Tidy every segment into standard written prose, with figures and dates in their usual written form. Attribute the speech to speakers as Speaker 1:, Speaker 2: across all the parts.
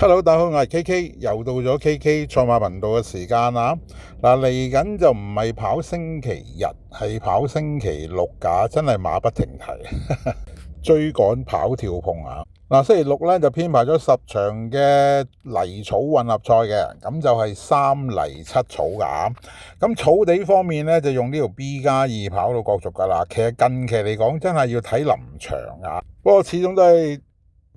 Speaker 1: Hello，大家好，我係 KK，又到咗 KK 賽馬頻道嘅時間啦。嗱，嚟緊就唔係跑星期日，係跑星期六㗎，真係馬不停蹄，追趕跑跳碰啊！嗱，星期六咧就編排咗10場嘅泥草混合賽嘅，咁就係3泥7草㗎。咁草地方面咧就用呢條 B+2跑到角逐㗎啦。其實近期嚟講真係要睇臨場啊，不過始終都係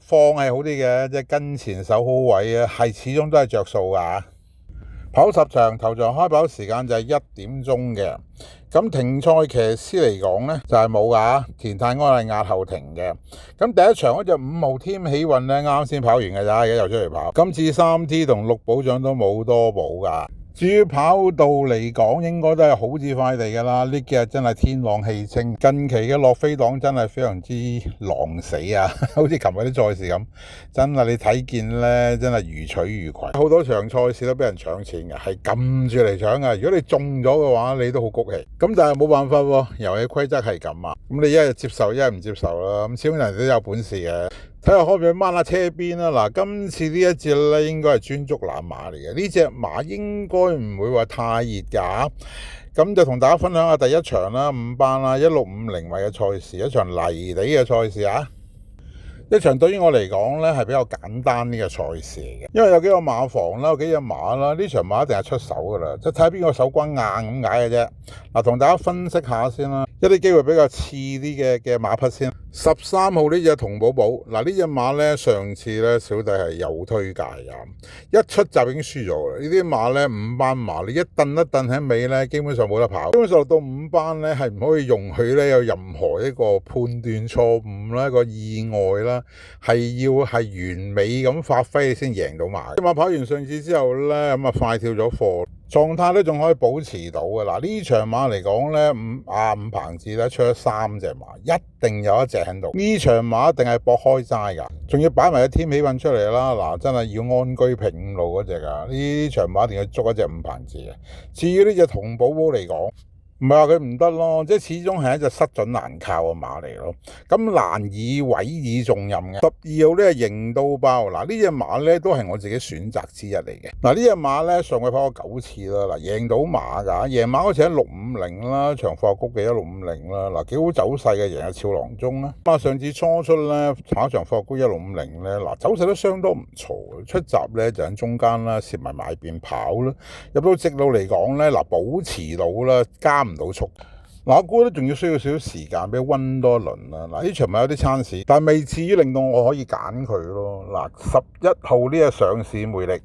Speaker 1: 放係好啲嘅，即係跟前守好位啊，係始終都係着數㗎。跑10場，頭場開跑時間就係1點鐘嘅。咁停賽騎師嚟講呢，就係冇㗎，田泰安係押後停嘅。咁第一場嗰隻5號添喜運呢，啱先跑完嘅咋，而家又出嚟跑。今次3T 同6保獎都冇多補㗎。至於跑道嚟講，應該都係好似塊地㗎啦。呢幾日真係天朗氣清，近期嘅洛飛黨真係非常之狼死啊！好似琴日啲賽事咁，真係你睇見咧，真係如取如攜。好多場賽事都俾人搶錢嘅，係撳住嚟搶嘅。如果你中咗嘅話，你都好谷氣。咁但係冇辦法喎，遊戲規則係咁啊。咁你一係接受，一係唔接受啦。咁始終人都有本事嘅。睇下可唔可以掹下車邊啦？嗱，今次呢一節咧應該係專捉攬馬嚟嘅，呢隻馬應該唔會話太熱㗎。咁就同大家分享下第一場啦，5班啦，1650米嘅賽事，一場泥地嘅賽事啊。一場對於我嚟講咧係比較簡單呢個賽事嚟嘅，因為有幾個馬房啦，有幾隻馬啦，呢場馬一定係出手㗎啦，即係睇下邊個手關硬咁解嘅啫。嗱，同大家分析下先啦，一啲機會比較次啲嘅馬匹先。13號呢隻同寶寶，嗱呢隻馬咧上次咧小弟係有推介㗎，一出閘已經輸咗啦。呢啲馬咧5班馬，你一蹬喺尾咧，基本上冇得跑。基本上到5班咧係唔可以容許咧有任何一個判斷錯誤啦，一個意外啦，係要係完美咁發揮先贏到馬。啲馬跑完上次之後咧，咁啊快跳咗貨。狀態都仲可以保持到嘅。嗱，呢場馬嚟講咧，伍鵬志咧出咗3隻馬，一定有一隻喺度。呢場馬一定係搏開齋㗎，仲要擺埋個添喜運出嚟啦。嗱，真係要安居平路嗰隻㗎。呢場馬一定要捉一隻伍鵬志嘅。至於呢隻同寶寶嚟講，唔係話佢唔得咯，即係始終係一隻失準難靠嘅馬嚟咯。咁難以委以重任嘅。12號呢係型到爆，嗱呢隻馬咧都係我自己選擇之一嚟嘅。嗱呢隻馬咧上季跑過9次啦，嗱贏到馬㗎，贏馬嗰次喺650啦，長發谷嘅1650啦，嗱幾好走勢嘅，贏阿俏郎中啦。咁啊上次初出咧跑長發谷1650咧，嗱走勢都相當唔錯，出閘咧就喺中間啦，攝埋埋邊跑啦，入到直路嚟講咧，嗱保持到啦，加唔到速。嗱，我估都仲要需要少少時間俾溫多輪啦。嗱，呢場咪有啲餐市，但係未至於令到我可以揀佢咯。嗱，11號呢隻上市魅力。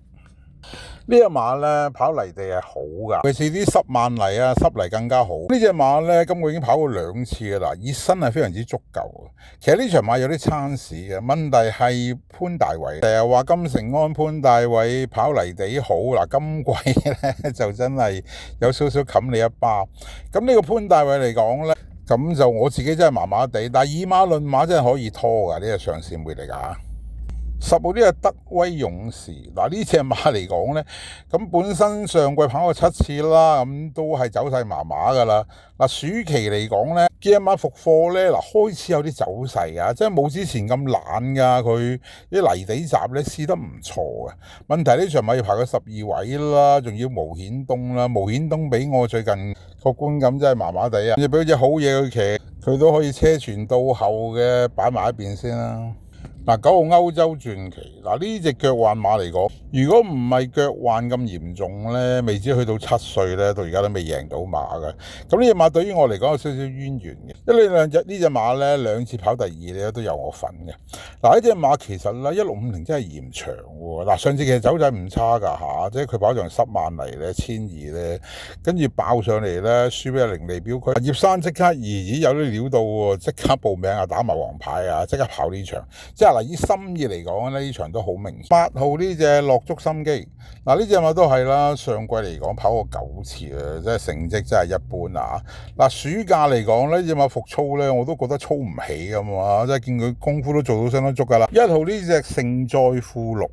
Speaker 1: 呢隻馬咧跑泥地係好㗎，尤其是啲濕慢泥啊，濕泥更加好。呢隻馬咧今個已經跑過2次㗎啦，熱身係非常之足夠嘅。其實呢場馬有啲餐市嘅，問題係潘大偉成日話金城安潘大偉跑泥地好，嗱今季咧就真係有少少冚你一巴。咁呢個潘大偉嚟講咧，咁就我自己真係麻麻地，但係以馬論馬真係可以拖㗎，呢隻上市魅力㗎。10號呢隻德威勇士，嗱呢隻馬嚟講咧，咁本身上季跑過7次啦，咁都係走勢麻麻噶啦。嗱暑期嚟講咧，幾隻馬復課咧，嗱開始有啲走勢啊，即係冇之前咁懶噶，佢啲泥地閘咧試得唔錯嘅。問題呢場馬要排個12位啦，仲要無險東啦，無險東俾我最近個觀感真係麻麻地啊，要俾隻好嘢佢騎，佢都可以車傳到後嘅，擺埋一邊先啦。嗱9號歐洲傳奇，嗱呢隻腳患馬嚟講，如果唔係腳患咁嚴重咧，未知去到7歲咧，到而家都未贏到馬嘅。咁呢隻馬對於我嚟講有少少淵源嘅，因為呢隻馬咧2次跑第2咧都有我份嘅。嗱呢隻馬其實咧1650真係嫌長喎。嗱上次其實走勢唔差㗎嚇，即係佢跑場10萬嚟咧1200咧，跟住爆上嚟咧輸俾凌利標區。葉生即刻有啲料到喎，即刻報名啊，打埋黃牌啊，即刻跑呢場。即係嗱，以心意嚟講咧，呢場都好明顯。8號呢隻落足心機，嗱呢隻馬都係啦，上季嚟講跑過9次啊，即係成績真係一般啊。嗱暑假嚟講呢隻馬復操咧，我都覺得操唔起咁啊，即係見佢功夫都做到相當足㗎啦。1號呢隻勝在富祿。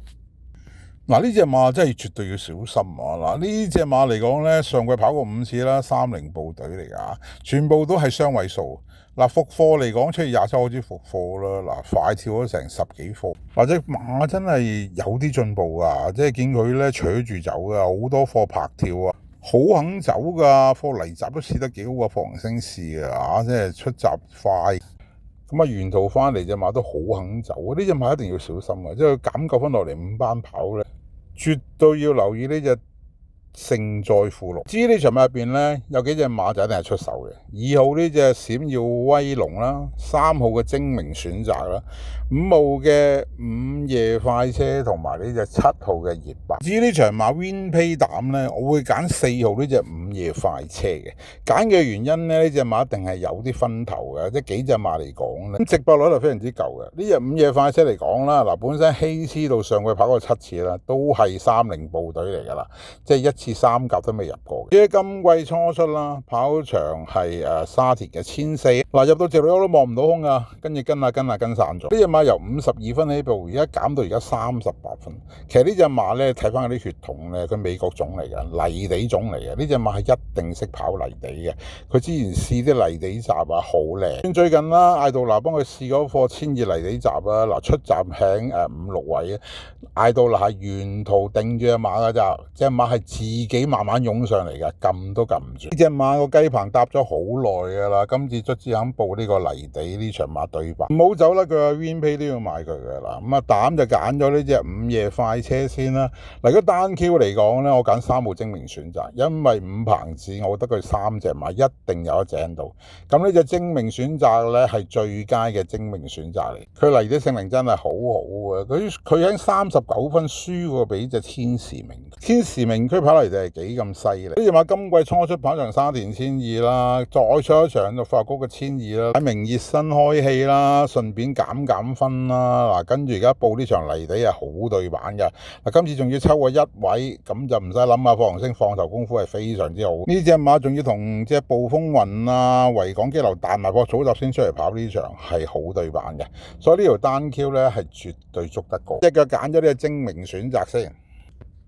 Speaker 1: 嗱，呢隻馬真係絕對要小心啊！嗱，呢隻馬嚟講咧，上季跑過5次啦，30部隊嚟㗎，全部都係雙位數。嗱，復課嚟講，7月27號開始復課啦。嗱，快跳咗成10幾課，或者馬真係有啲進步啊！即係見佢咧扯住走㗎，好多課拍跳啊，好肯走㗎，課泥閘都試得幾好啊，放星試啊，即係出閘快。咁啊，沿途翻嚟隻馬都好肯走，呢隻馬一定要小心啊！即係佢減9分落嚟5班跑咧，絕對要留意呢隻勝在附錄。至於呢場馬入邊咧，有幾隻馬就一定係出手嘅。2號呢隻閃耀威龍啦，3號嘅精明選擇啦，5號嘅午夜快車同埋呢隻7號嘅熱白。至於呢場馬 Win Pay 膽咧，我會揀4號呢隻午夜快車嘅。揀嘅原因咧，呢隻馬一定係有啲分頭嘅，即係幾隻馬嚟講咧，咁直播率就非常之夠嘅。呢隻午夜快車嚟講啦，嗱，本身希斯道上季跑過7次啦，都係30部隊嚟㗎啦，即係1次3甲都未入過嘅。至於今季初出啦，跑場係沙田嘅1400，嗱，入到直路都望唔到空㗎，跟住跟散咗。呢隻馬由52分起步，而家減到而家38分。其實呢隻馬咧，睇翻嗰啲血統咧，佢美國種嚟嘅，泥地種嚟嘅。呢隻馬係一定識跑泥地嘅。佢之前試啲泥地閘啊，好靚。最近啦，艾杜拿幫佢試嗰課千二泥地閘啊，嗱，出閘喺5-6位啊。艾杜拿係沿途定住隻馬㗎咋，隻馬係自己慢慢湧上嚟嘅，撳都撳唔住。呢隻馬個雞棚搭咗好耐㗎啦，今次卒之肯報呢個泥地呢場馬對白，唔好走啦，佢個 Win Pay 都要買佢㗎啦。咁啊，膽就揀咗呢隻午夜快車先啦。嗱，如果單 Q 嚟講咧，我揀3號精明選擇，因為五棚子我覺得佢3隻馬一定有一隻喺度。咁呢隻精明選擇咧係最佳嘅精明選擇嚟，佢嚟啲性能真係好好嘅。佢喺39分輸過俾隻天時明，天時明區跑嚟就係幾咁犀利。呢隻馬今季初出跑場沙田1200啦，再出一場就發高嘅1200啦，喺明熱身開氣啦，順便減分啦。嗱，跟住而家報呢場泥地係好對版嘅。嗱，今次仲要抽個1位，咁就唔使諗啊，霍鴻升放頭功夫係非常之好。呢隻馬仲要同隻暴風雲啊、維港激流彈埋個組集先出嚟跑呢場係好對版嘅，所以呢條單 Q 咧係絕對捉得過。隻腳揀咗呢個精明選擇先。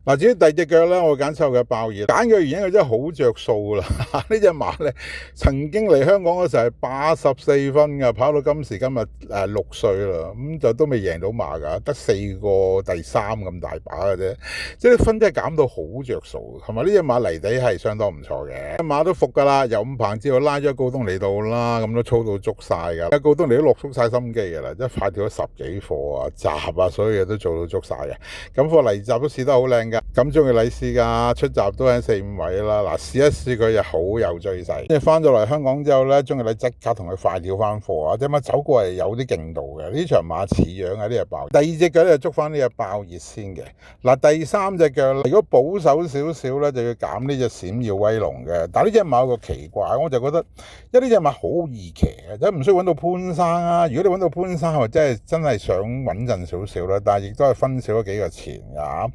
Speaker 1: 嗱，至於第二隻腳咧，我揀7號嘅爆熱，揀嘅原因佢真係好着數啦。呢隻馬咧曾經嚟香港嗰時係84分㗎，跑到今時今日6歲啦，咁就都未贏到馬㗎，得4個第3咁大把嘅啫，即係分真係減到好着數。同埋呢隻馬泥地係相當唔錯嘅，馬都服㗎啦，由5棚之後拉咗高東嚟到啦，咁都操到足晒㗎。高東嚟都落足晒心機㗎啦，即係快跳咗10幾課啊，閘啊，所有嘢都做到足晒嘅。咁課泥閘都試得好靚㗎。咁中意禮試㗎，出閘都喺4-5位啦。嗱，試一試佢就好有追勢。即係翻咗嚟香港之後咧，中意禮即刻同佢快跳翻貨啊！隻馬走過嚟有啲勁度嘅，呢場馬似樣啊，呢隻爆。第二隻腳咧就捉翻呢隻爆熱先嘅。嗱，第3隻腳如果保守少少咧，就要減呢隻閃耀威龍嘅。但係呢隻馬有個奇怪，我就覺得，因為呢隻馬好易騎嘅，即係唔需要揾到潘生啊。如果你揾到潘生，或者真係想穩陣少少啦，但係亦都係分少咗幾個錢㗎。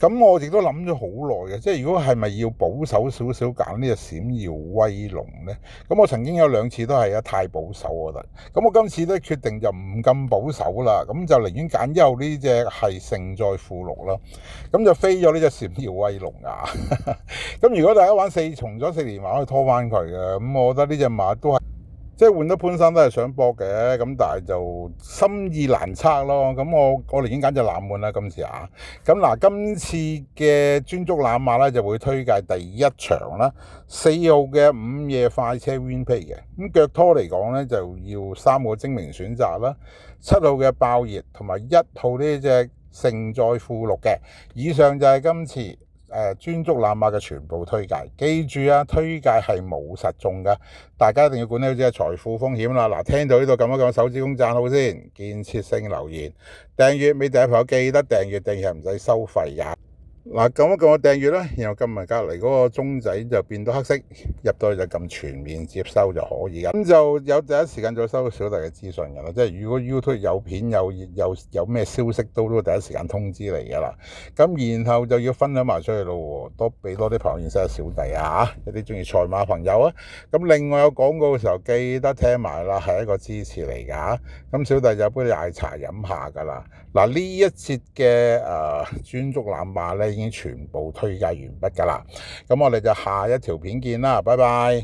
Speaker 1: 咁我亦都諗咗好耐嘅，即係如果係咪要保守少少揀呢隻閃耀威龍呢？咁我曾經有2次都係太保守，我覺得。咁我今次都決定就唔咁保守啦，咁就寧願揀1號呢隻係勝在附錄啦。咁就飛咗呢隻閃耀威龍啊！咁如果大家玩重咗4連馬可以拖翻佢嘅，咁我覺得呢隻馬都係。即係換得潘生都係想搏嘅，咁但係就心意難測咯。咁我寧願揀隻冷門啦，今次啊。咁嗱，今次嘅專捉冷馬咧就會推介第1場啦，4號嘅午夜快車 Win Pay 嘅。咁腳拖嚟講咧就要3個精明選擇啦，7號嘅爆熱同埋1號呢隻勝在附錄嘅。以上就係今次專捉冷馬嘅全部推介，記住啊，推介係冇實中㗎，大家一定要管理好自己嘅財富風險啦。嗱，聽到呢度撳一撳手指公讚好先，建設性留言，訂閱未訂閱朋友記得訂閱，訂閱係唔使收費㗎。嗱，撳一撳個訂閱啦，然後撳埋隔離嗰個鐘仔就變到黑色，入到去就撳全面接收就可以㗎。咁就有第一時間就收到小弟嘅資訊㗎啦。即係如果 YouTube 有片有咩消息都會第一時間通知你㗎啦。咁然後就要分享埋出去咯，俾多啲朋友認識下小弟啊，有啲中意賽馬朋友啊。咁另外有廣告嘅時候記得聽埋啦，係一個支持嚟㗎。咁小弟就有杯奶茶飲下㗎啦。嗱，呢一節嘅專捉懶馬咧已經全部推介完畢㗎啦，咁我哋就下一條片見啦，拜拜。